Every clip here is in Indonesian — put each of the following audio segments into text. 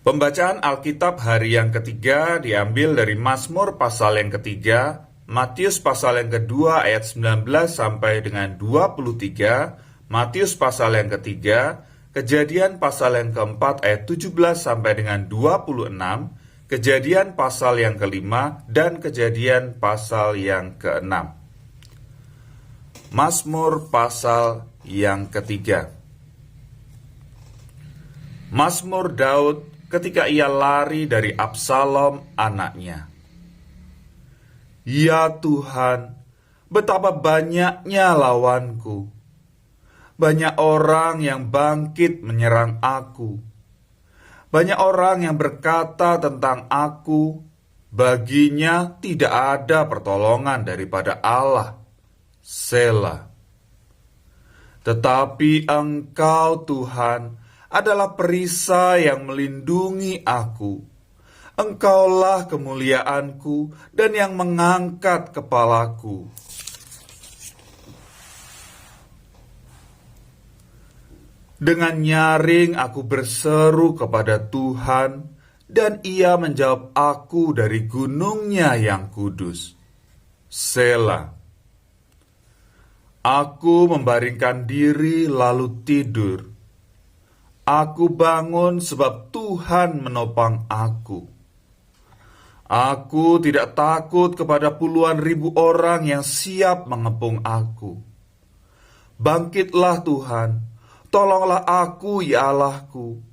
Pembacaan Alkitab hari yang ketiga diambil dari Mazmur pasal yang ketiga, Matius pasal yang kedua ayat 19 sampai dengan 23, Matius pasal yang ketiga, Kejadian pasal yang keempat ayat 17 sampai dengan 26, Kejadian pasal yang kelima, dan Kejadian pasal yang keenam. Mazmur pasal yang ketiga. Mazmur Daud ketika ia lari dari Absalom anaknya. Ya Tuhan, betapa banyaknya lawanku. Banyak orang yang bangkit menyerang aku. Banyak orang yang berkata tentang aku, baginya tidak ada pertolongan daripada Allah. Selah. Tetapi Engkau, Tuhan, adalah perisai yang melindungi aku. Engkaulah kemuliaanku dan yang mengangkat kepalaku. Dengan nyaring aku berseru kepada Tuhan, dan Ia menjawab aku dari gunungnya yang kudus. Selah. Aku membaringkan diri lalu tidur. Aku bangun sebab Tuhan menopang aku. Aku tidak takut kepada puluhan ribu orang yang siap mengepung aku. Bangkitlah Tuhan, tolonglah aku ya Allahku.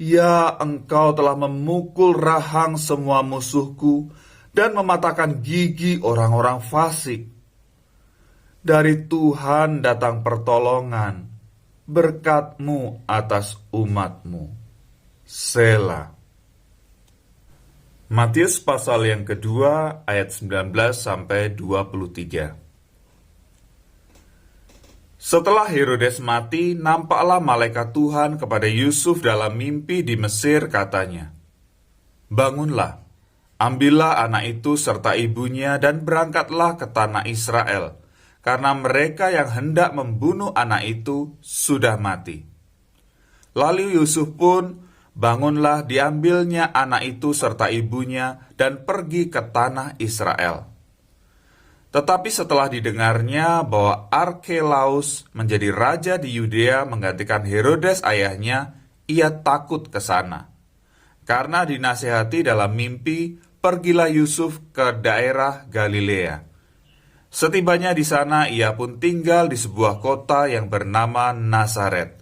Ya, Engkau telah memukul rahang semua musuhku dan mematahkan gigi orang-orang fasik. Dari Tuhan datang pertolongan, berkat-Mu atas umat-Mu. Selah. Matius pasal yang kedua ayat 19 sampai 23. Setelah Herodes mati, nampaklah malaikat Tuhan kepada Yusuf dalam mimpi di Mesir, katanya, "Bangunlah, ambillah anak itu serta ibunya dan berangkatlah ke tanah Israel, karena mereka yang hendak membunuh anak itu sudah mati." Lalu Yusuf pun bangunlah, diambilnya anak itu serta ibunya dan pergi ke tanah Israel. Tetapi setelah didengarnya bahwa Arkelaus menjadi raja di Yudea menggantikan Herodes ayahnya, ia takut ke sana. Karena dinasihati dalam mimpi, pergilah Yusuf ke daerah Galilea. Setibanya di sana, ia pun tinggal di sebuah kota yang bernama Nazaret.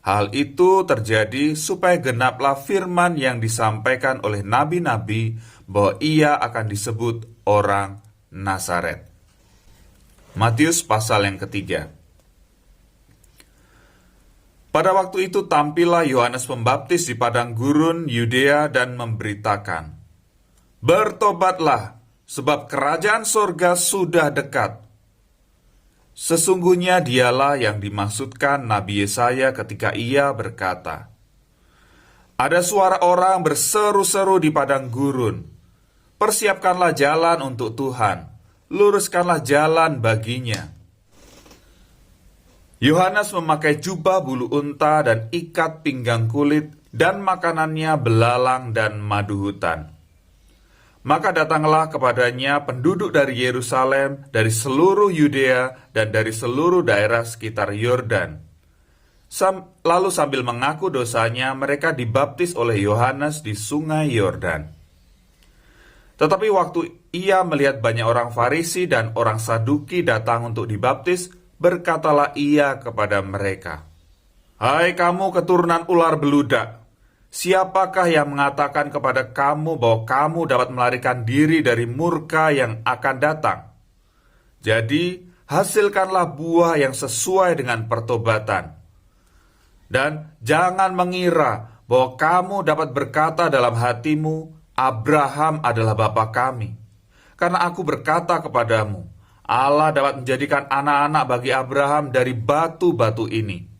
Hal itu terjadi supaya genaplah firman yang disampaikan oleh nabi-nabi bahwa ia akan disebut orang Nazaret. Matius pasal yang ketiga. Pada waktu itu tampillah Yohanes Pembaptis di padang gurun Yudea dan memberitakan, "Bertobatlah, sebab kerajaan sorga sudah dekat." Sesungguhnya dialah yang dimaksudkan Nabi Yesaya ketika ia berkata, "Ada suara orang berseru-seru di padang gurun, persiapkanlah jalan untuk Tuhan, luruskanlah jalan baginya." Yohanes memakai jubah bulu unta dan ikat pinggang kulit, dan makanannya belalang dan madu hutan. Maka datanglah kepadanya penduduk dari Yerusalem, dari seluruh Yudea, dan dari seluruh daerah sekitar Yordan. Lalu sambil mengaku dosanya, mereka dibaptis oleh Yohanes di sungai Yordan. Tetapi waktu ia melihat banyak orang Farisi dan orang Saduki datang untuk dibaptis, berkatalah ia kepada mereka, "Hai kamu keturunan ular beludak, siapakah yang mengatakan kepada kamu bahwa kamu dapat melarikan diri dari murka yang akan datang? Jadi, hasilkanlah buah yang sesuai dengan pertobatan. Dan jangan mengira bahwa kamu dapat berkata dalam hatimu, Abraham adalah bapa kami. Karena aku berkata kepadamu, Allah dapat menjadikan anak-anak bagi Abraham dari batu-batu ini.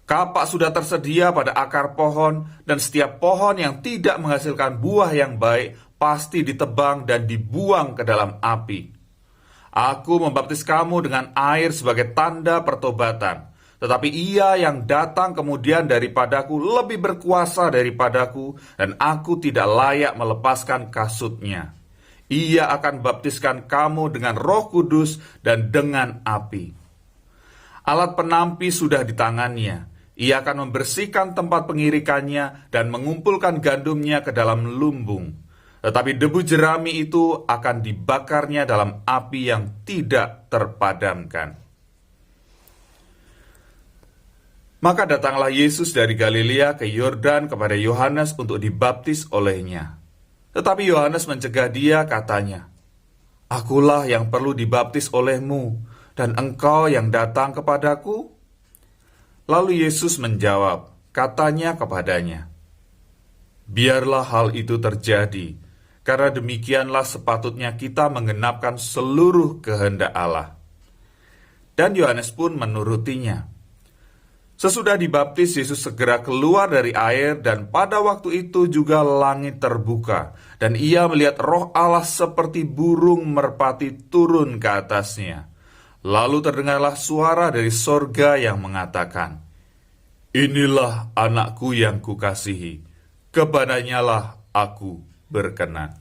Kapak sudah tersedia pada akar pohon, dan setiap pohon yang tidak menghasilkan buah yang baik pasti ditebang dan dibuang ke dalam api. Aku membaptis kamu dengan air sebagai tanda pertobatan. Tetapi ia yang datang kemudian daripadaku lebih berkuasa daripadaku, dan aku tidak layak melepaskan kasutnya. Ia akan baptiskan kamu dengan Roh Kudus dan dengan api. Alat penampi sudah di tangannya. Ia akan membersihkan tempat pengirikannya dan mengumpulkan gandumnya ke dalam lumbung. Tetapi debu jerami itu akan dibakarnya dalam api yang tidak terpadamkan. Maka datanglah Yesus dari Galilea ke Yordan kepada Yohanes untuk dibaptis olehnya. Tetapi Yohanes mencegah dia, katanya, "Akulah yang perlu dibaptis olehmu, dan engkau yang datang kepadaku?" Lalu Yesus menjawab, katanya kepadanya, "Biarlah hal itu terjadi, karena demikianlah sepatutnya kita menggenapkan seluruh kehendak Allah." Dan Yohanes pun menurutinya. Sesudah dibaptis, Yesus segera keluar dari air, dan pada waktu itu juga langit terbuka, dan ia melihat Roh Allah seperti burung merpati turun ke atasnya. Lalu terdengarlah suara dari sorga yang mengatakan, "Inilah anakku yang kukasihi, kepadanyalah aku berkenan."